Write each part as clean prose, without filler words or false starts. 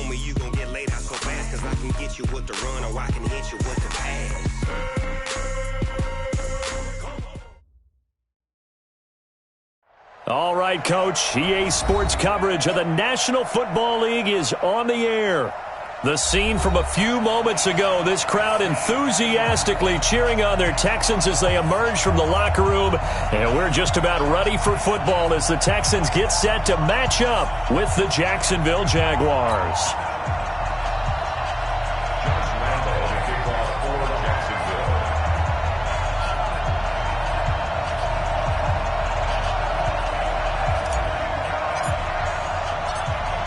me you gon' get laid out so fast, cause I can get you with the run or I can hit you with the pass. All right, Coach. EA Sports coverage of the National Football League is on the air. The scene from a few moments ago, this crowd enthusiastically cheering on their Texans as they emerge from the locker room. And we're just about ready for football as the Texans get set to match up with the Jacksonville Jaguars.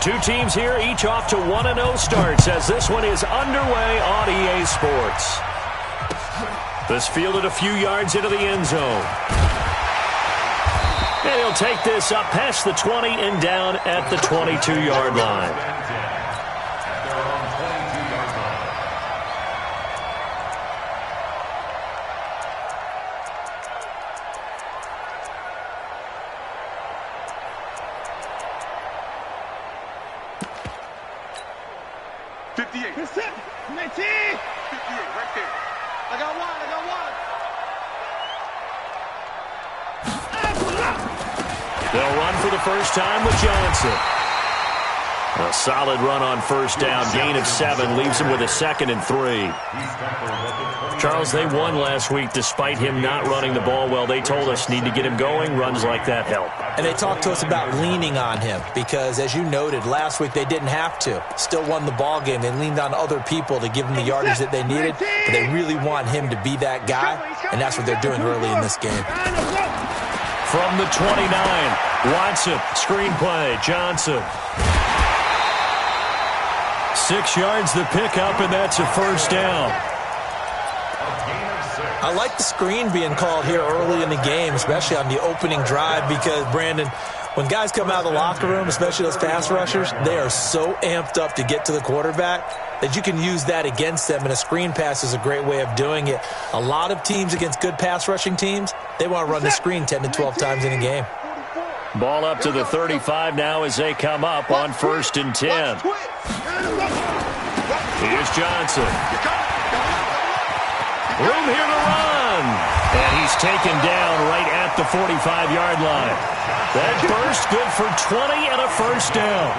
Two teams here, each off to 1-0 starts as this one is underway on EA Sports. This fielded a few yards into the end zone. And he'll take this up past the 20 and down at the 22-yard line. They'll run for the first time with Johnson. A solid run on first down. Gain of 7 leaves him with a 2nd and 3. Charles, they won last week despite him not running the ball well. They told us need to get him going. Runs like that help. And they talked to us about leaning on him because, as you noted, last week they didn't have to. Still won the ball game. They leaned on other people to give them the yardage that they needed. But they really want him to be that guy, and that's what they're doing early in this game. From the 29, Watson, screenplay, Johnson. 6 yards the pickup, and that's a first down. I like the screen being called here early in the game, especially on the opening drive, because, Brandon, when guys come out of the locker room, especially those pass rushers, they are so amped up to get to the quarterback that you can use that against them, and a screen pass is a great way of doing it. A lot of teams against good pass rushing teams, they want to run the screen 10 to 12 times in a game. Ball up to the 35 now as they come up on 1st and 10. Here's Johnson. Room here to run. And he's taken down right at the 45-yard line. That burst good for 20 and a first down.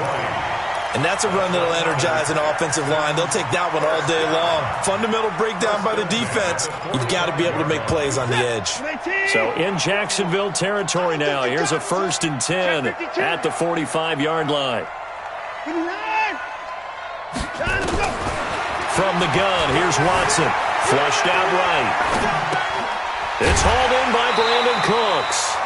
And that's a run that'll energize an offensive line. They'll take that one all day long. Fundamental breakdown by the defense. You've got to be able to make plays on the edge. So in Jacksonville territory now. Here's a 1st and 10 at the 45-yard line. From the gun, here's Watson. Flushed out right. It's hauled in by Brandon Cooks.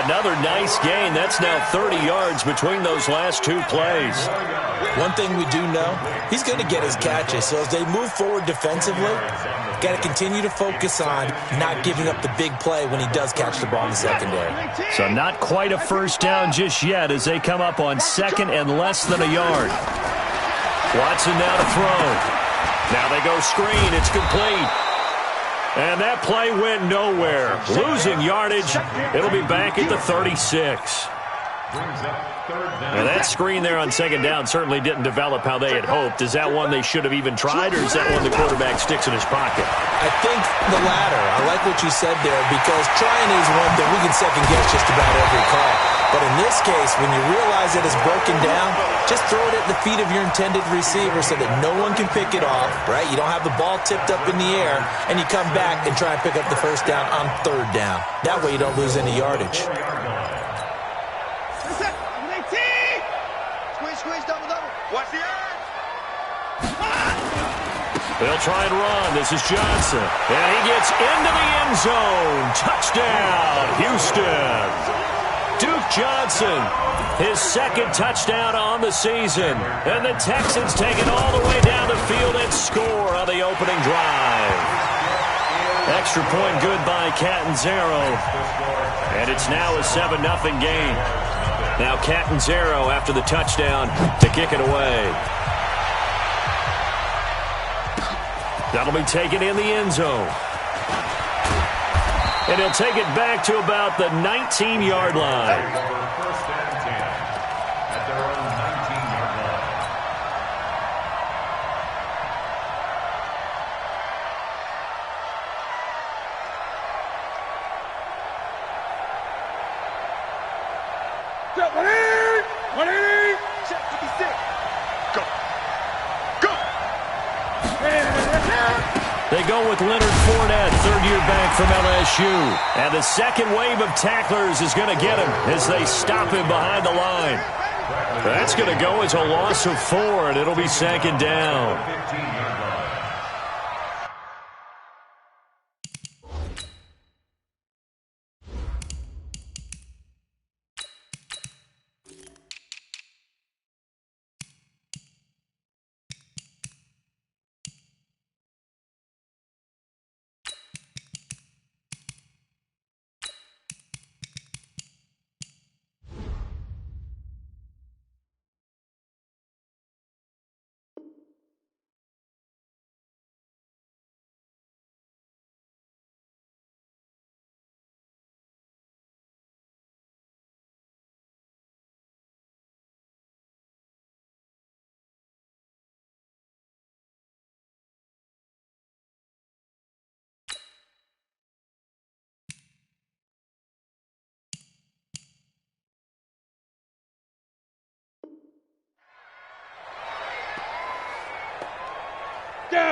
Another nice gain. That's now 30 yards between those last 2 plays. One thing we do know, he's going to get his catches. So as they move forward defensively, got to continue to focus on not giving up the big play when he does catch the ball in the secondary. So not quite a first down just yet as they come up on 2nd and less than a yard. Watson now to throw. Now they go screen. It's complete. And that play went nowhere. Losing yardage. It'll be back at the 36. And that screen there on 2nd down certainly didn't develop how they had hoped. Is that one they should have even tried, or is that one the quarterback sticks in his pocket? I think the latter. I like what you said there, because trying is one thing. We can second-guess just about every call. But in this case, when you realize that it's broken down, just throw it at the feet of your intended receiver so that no one can pick it off, right? You don't have the ball tipped up in the air, and you come back and try and pick up the first down on 3rd down. That way you don't lose any yardage. Watch the edge. They'll try and run. This is Johnson. And he gets into the end zone. Touchdown, Houston. Duke Johnson, his 2nd touchdown on the season. And the Texans take it all the way down the field and score on the opening drive. Extra point good by Catanzaro. And it's now a 7-0 game. Now Catanzaro after the touchdown to kick it away. That'll be taken in the end zone. And he'll take it back to about the 19-yard line. go with Leonard Fournette, third-year back from LSU. And the second wave of tacklers is going to get him as they stop him behind the line. That's going to go as a loss of 4, and it'll be second down.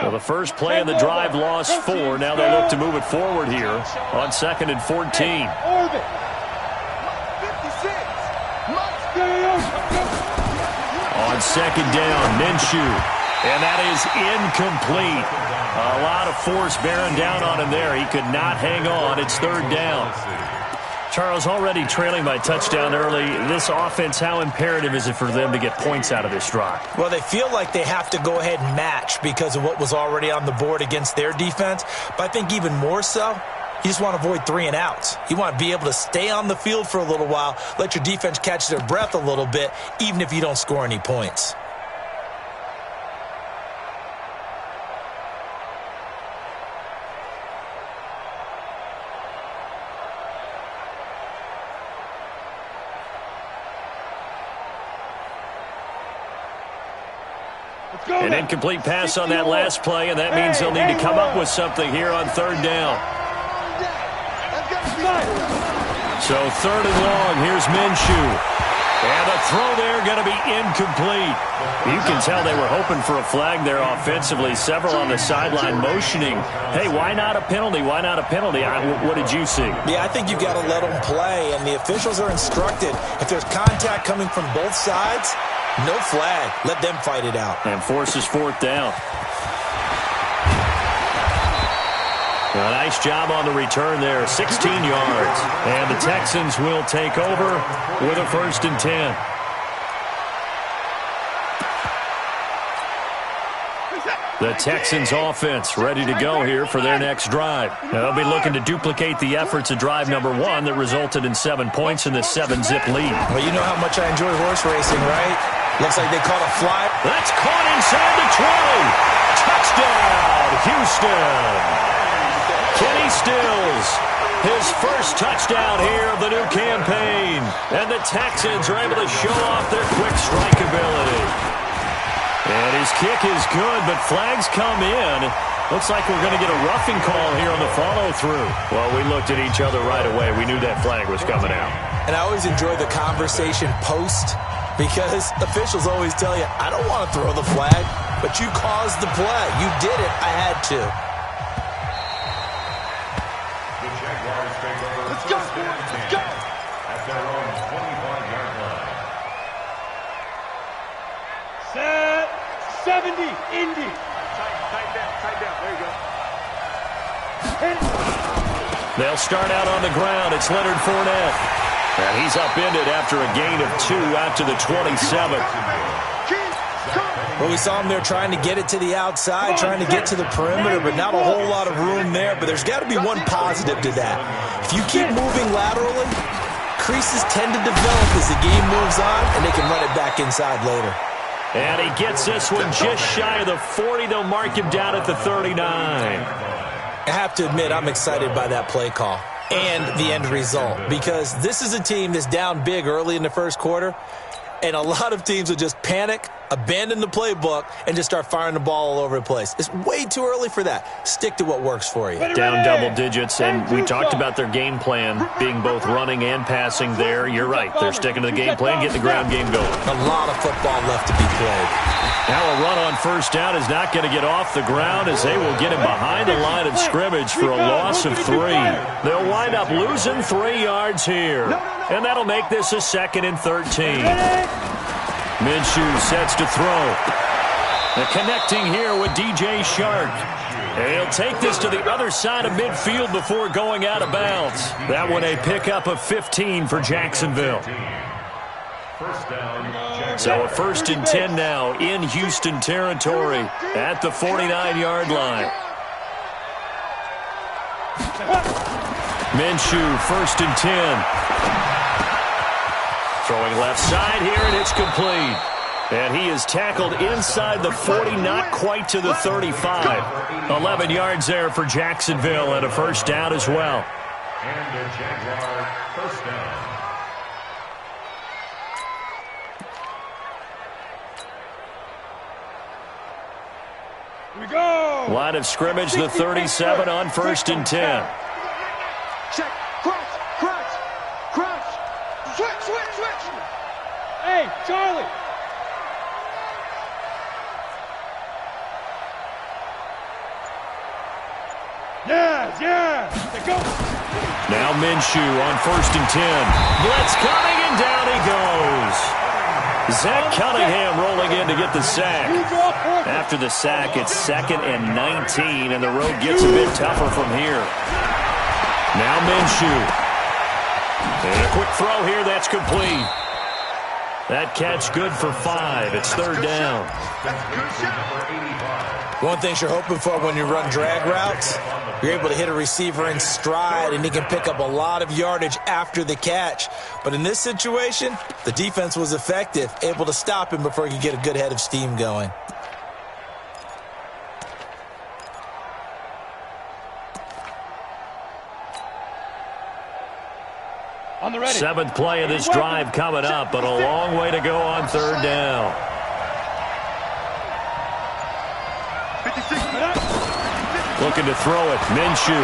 Well, the first play of the drive lost 4. Now they look to move it forward here on 2nd and 14. On 2nd down, Minshew. And that is incomplete. A lot of force bearing down on him there. He could not hang on. It's 3rd down. Charles, already trailing by touchdown early. This offense, how imperative is it for them to get points out of this drive? Well, they feel like they have to go ahead and match because of what was already on the board against their defense. But I think even more so, you just want to avoid 3 and outs. You want to be able to stay on the field for a little while, let your defense catch their breath a little bit, even if you don't score any points. An incomplete pass on that last play, and that means they'll need to come up with something here on 3rd down. So 3rd and long, here's Minshew. And the throw there going to be incomplete. You can tell they were hoping for a flag there offensively. Several on the sideline motioning, hey, why not a penalty? Why not a penalty? What did you see? Yeah, I think you've got to let them play, and the officials are instructed. If there's contact coming from both sides, no flag. Let them fight it out. And forces 4th down. A nice job on the return there. 16 yards. And the Texans will take over with a 1st and 10. The Texans offense ready to go here for their next drive. They'll be looking to duplicate the efforts of drive number 1 that resulted in 7 points in the 7-zip lead. Well, you know how much I enjoy horse racing, right? Looks like they caught a fly. That's caught inside the 20. Touchdown, Houston. Kenny Stills, his first touchdown here of the new campaign. And the Texans are able to show off their quick strike ability. And his kick is good, but flags come in. Looks like we're going to get a roughing call here on the follow-through. Well, we looked at each other right away. We knew that flag was coming out. And I always enjoy the conversation post because officials always tell you, I don't want to throw the flag, but you caused the play. You did it. I had to. Let's go. Let's go. At their own 25-yard line. Set 70, Indy. Tight down. There you go. They'll start out on the ground. It's Leonard Fournette. And he's upended after a gain of 2 out to the 27. Well, we saw him there trying to get it to the outside, trying to get to the perimeter, but not a whole lot of room there. But there's got to be one positive to that. If you keep moving laterally, creases tend to develop as the game moves on, and they can run it back inside later. And he gets this one just shy of the 40. They'll mark him down at the 39. I have to admit, I'm excited by that play call and the end result because this is a team that's down big early in the first quarter, and a lot of teams will just panic abandon the playbook and just start firing the ball all over the place. It's way too early for that. Stick to what works for you. Down double digits, and we talked about their game plan being both running and passing there. You're right. They're sticking to the game plan, getting the ground game going. A lot of football left to be played. Now a run on first down is not going to get off the ground as they will get him behind the line of scrimmage for a loss of 3. They'll wind up losing 3 yards here, and that'll make this a 2nd and 13. Minshew sets to throw. They're connecting here with DJ Shark. And he'll take this to the other side of midfield before going out of bounds. That one a pickup of 15 for Jacksonville. So a 1st and 10 now in Houston territory at the 49-yard line. Minshew, 1st and 10. Throwing left side here, and it's complete. And he is tackled inside the 40, not quite to the 35. 11 yards there for Jacksonville, and a 1st down as well. And a Jaguar 1st down. We go. Line of scrimmage, the 37 on 1st and 10. Check. Crouch. Switch. Hey, Charlie. Yeah. They go. Now Minshew on 1st and 10. Blitz coming, and down he goes. Zach Cunningham rolling in to get the sack. After the sack, it's 2nd and 19, and the road gets a bit tougher from here. Now Minshew. And a quick throw here, that's complete. That catch good for 5. It's 3rd down. One thing you're hoping for when you run drag routes, you're able to hit a receiver in stride, and he can pick up a lot of yardage after the catch. But in this situation, the defense was effective, able to stop him before he could get a good head of steam going. On the ready. 7th play of this drive coming up, but a long way to go on 3rd down. 56. Looking to throw it. Minshew.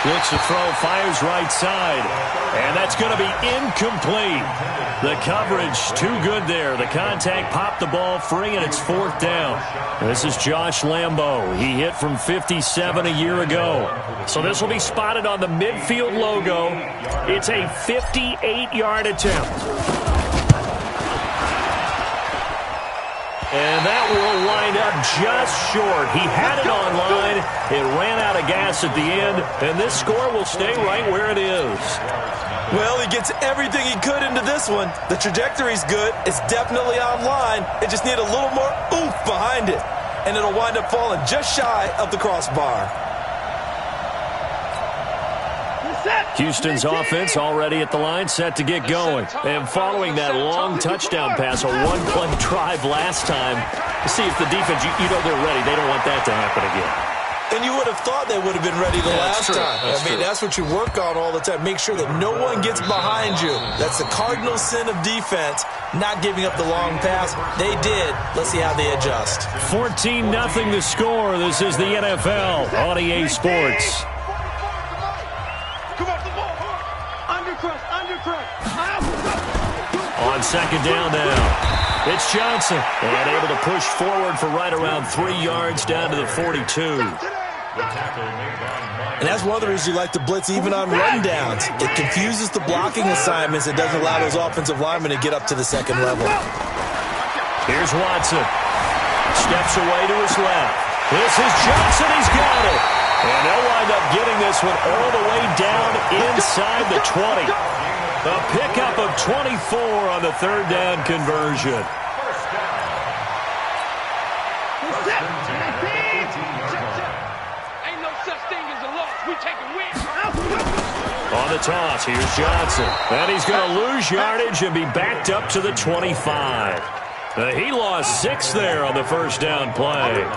Looks to throw, fires right side. And that's going to be incomplete. The coverage too good there. The contact popped the ball free, and it's 4th down. This is Josh Lambo. He hit from 57 a year ago. So this will be spotted on the midfield logo. It's a 58-yard attempt. And that will wind up just short. He had it on line. It ran out of gas at the end, and this score will stay right where it is. Well, he gets everything he could into this one. The trajectory's good. It's definitely on line. It just needs a little more oomph behind it, and it'll wind up falling just shy of the crossbar. Houston's offense already at the line, set to get going. And following that long touchdown pass, a one-play drive last time, to see if the defense, you know they're ready. They don't want that to happen again. And you would have thought they would have been ready the last time. That's what you work on all the time. Make sure that no one gets behind you. That's the cardinal sin of defense, not giving up the long pass. They did. Let's see how they adjust. 14-0 the score. This is the NFL on EA Sports. On 2nd down now, it's Johnson, and able to push forward for right around 3 yards down to the 42. And that's one of the reasons you like to blitz even on rundowns. It confuses the blocking assignments. It doesn't allow those offensive linemen to get up to the 2nd level. Here's Watson. Steps away to his left. This is Johnson. He's got it. And they'll wind up getting this one all the way down inside the 20. A pickup of 24 on the 3rd down conversion. Ain't no such thing as a loss. We take a win. On the toss, here's Johnson. And he's going to lose yardage and be backed up to the 25. He lost 6 there on the 1st down play.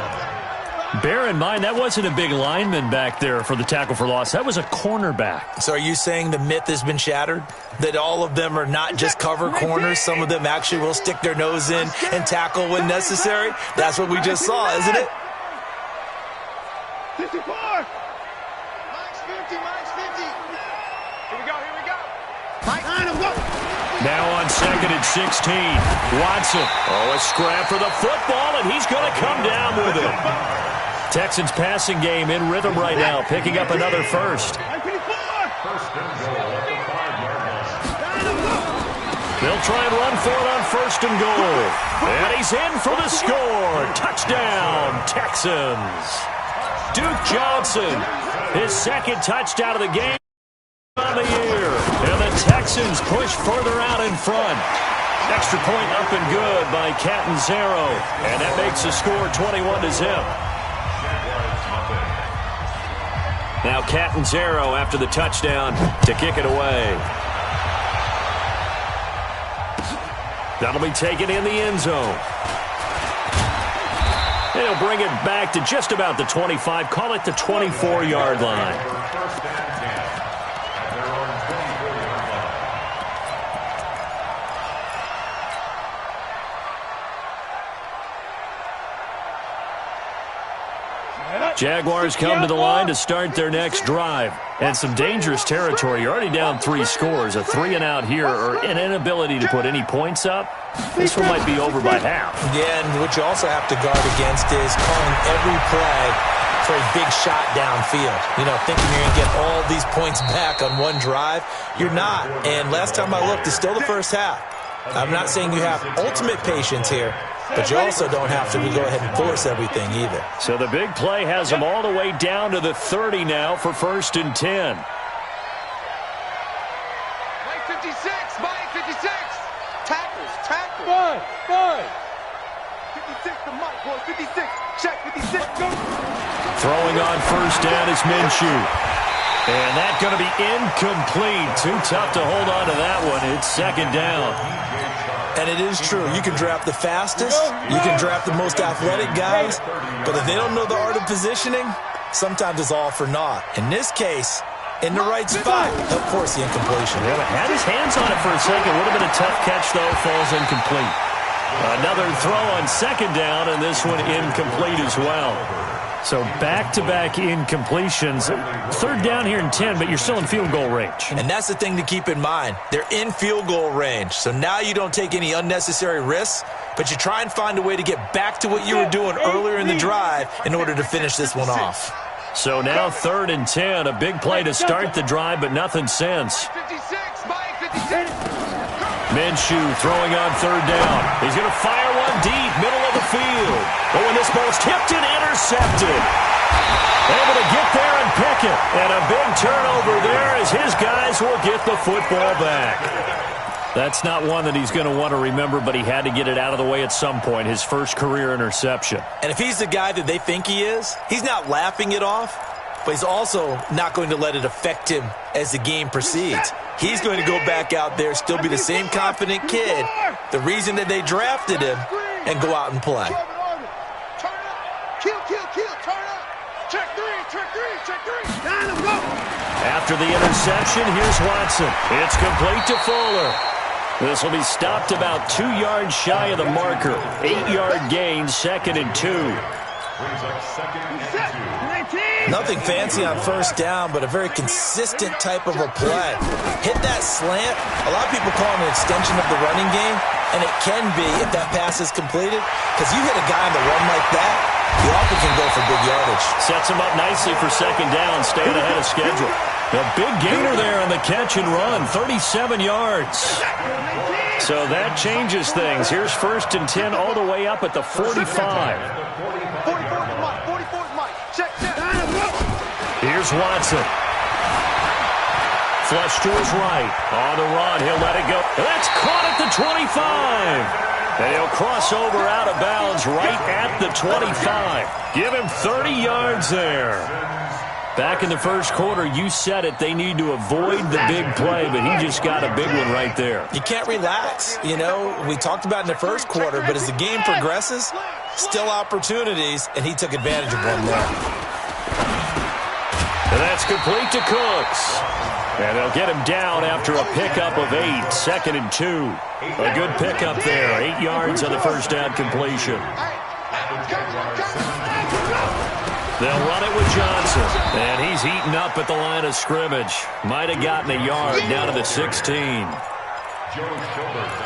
Bear in mind, that wasn't a big lineman back there for the tackle for loss. That was a cornerback. So are you saying the myth has been shattered? That all of them are not just cover corners? Some of them actually will stick their nose in and tackle when necessary? That's what we just saw, isn't it? 54! Max 50, Max 50. Here we go, here we go. Mike, now on 2nd and 16. Watson. Oh, a scrap for the football, and he's going to come down with it. Texans passing game in rhythm right now, picking up another first. First and goal at the 5-yard line. They'll try and run for it on 1st and goal. And he's in for the score. Touchdown, Texans. Duke Johnson, his 2nd touchdown of the game on the year. And the Texans push further out in front. Extra point up and good by Catanzaro. And that makes the score 21-0. Now Catanzaro after the touchdown to kick it away. That'll be taken in the end zone. They'll bring it back to just about the 25. Call it the 24-yard line. First and 10 at their own 24-yard line. Jaguars come to the line to start their next drive. And some dangerous territory. You're already down 3 scores. A 3-and-out here or an inability to put any points up. This one might be over by half. Yeah, and what you also have to guard against is calling every play for a big shot downfield. You know, thinking you're going to get all these points back on one drive. You're not. And last time I looked, it's still the first half. I'm not saying you have ultimate patience here, but you also don't have to go ahead and force everything either. So the big play has them all the way down to the 30 now for 1st and 10. Mike 56, Mike 56. Tackles, tackles. Five. 56 to Mike, boy, 56. Check, 56, go. Throwing on 1st down is Minshew. And that's going to be incomplete. Too tough to hold on to that one. It's 2nd down. And it is true. You can draft the fastest. You can draft the most athletic guys. But if they don't know the art of positioning, sometimes it's all for naught. In this case, in the right spot, they'll force the incompletion. Yeah, had his hands on it for a second. Would have been a tough catch, though. Falls incomplete. Another throw on 2nd down, and this one incomplete as well. So back-to-back incompletions. 3rd down here in 10, but you're still in field goal range. And that's the thing to keep in mind. They're in field goal range. So now you don't take any unnecessary risks, but you try and find a way to get back to what you were doing earlier in the drive in order to finish this one off. So now 3rd and 10. A big play to start the drive, but nothing since. 56, Mike 56. Minshew throwing on 3rd down. He's going to fire one deep, middle of the field. Oh, and this ball's tipped and intercepted. Able to get there and pick it. And a big turnover there as his guys will get the football back. That's not one that he's going to want to remember, but he had to get it out of the way at some point, his first career interception. And if he's the guy that they think he is, he's not laughing it off, but he's also not going to let it affect him as the game proceeds. He's going to go back out there, still be the same confident kid, the reason that they drafted him, and go out and play. Turn up. Kill, turn up. Check three. Down, go. After the interception, here's Watson. It's complete to Fuller. This will be stopped about 2 yards shy of the marker. 8-yard gain, 2nd and 2. Brings up 2nd and 2. Nothing fancy on 1st down, but a very consistent type of a play. Hit that slant. A lot of people call it an extension of the running game, and it can be if that pass is completed, because you hit a guy on the run like that, he often can go for big yardage. Sets him up nicely for 2nd down, staying ahead of schedule. A big gainer there on the catch and run, 37 yards. So that changes things. Here's 1st and 10 all the way up at the 45. 44's Mike. Check. Here's Watson. Flush to his right. On the run, he'll let it go. That's caught at the 25. And he'll cross over out of bounds right at the 25. Give him 30 yards there. Back in the first quarter, you said it, they need to avoid the big play, but he just got a big one right there. You can't relax. You know, we talked about in the first quarter, but as the game progresses, still opportunities, and he took advantage of one there. And that's complete to Cooks. And they'll get him down after a pickup of 8, 2nd and 2. A good pickup there, 8 yards on the first down completion. They'll run it with Johnson. And he's heating up at the line of scrimmage. Might have gotten a yard down to the 16.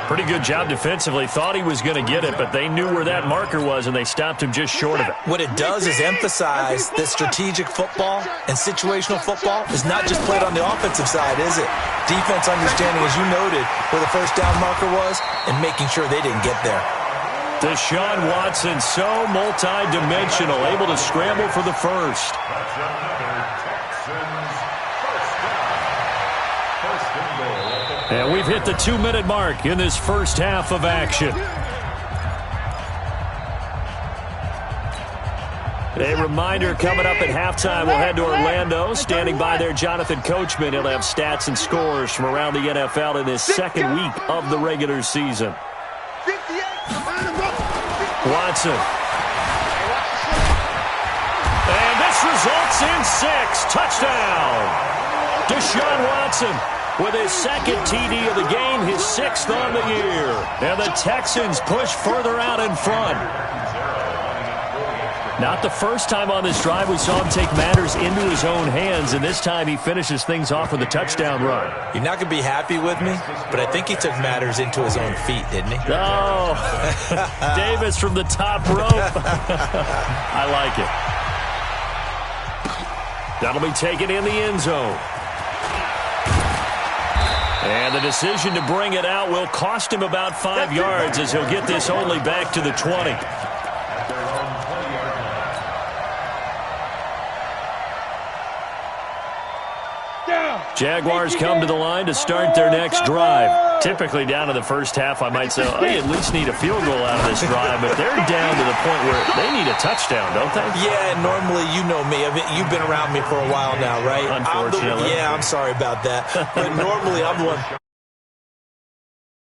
Pretty good job defensively. Thought he was going to get it, but they knew where that marker was, and they stopped him just short of it. What it does is emphasize that strategic football and situational football is not just played on the offensive side, is it? Defense understanding, as you noted, where the first down marker was and making sure they didn't get there. Deshaun Watson, so multi-dimensional, able to scramble for the first. That's another Texans first down. First and goal. And we've hit the 2-minute mark in this first half of action. A reminder, coming up at halftime, we'll head to Orlando. Standing by there, Jonathan Coachman. He'll have stats and scores from around the NFL in this second week of the regular season. Watson. And this results in 6. Touchdown. Deshaun Watson with his second TD of the game, his 6th on the year. And the Texans push further out in front. Not the first time on this drive we saw him take matters into his own hands, and this time he finishes things off with a touchdown run. You're not going to be happy with me, but I think he took matters into his own feet, didn't he? Oh, Davis from the top rope. I like it. That'll be taken in the end zone. And the decision to bring it out will cost him about 5 yards as he'll get this only back to the 20. Jaguars come to the line to start their next drive. Typically down to the first half, I might say, oh, you at least need a field goal out of this drive, but they're down to the point where they need a touchdown, don't they? Yeah, normally, you know me. I mean, you've been around me for a while now, right? Unfortunately. I'm sorry about that. But normally, I'm the one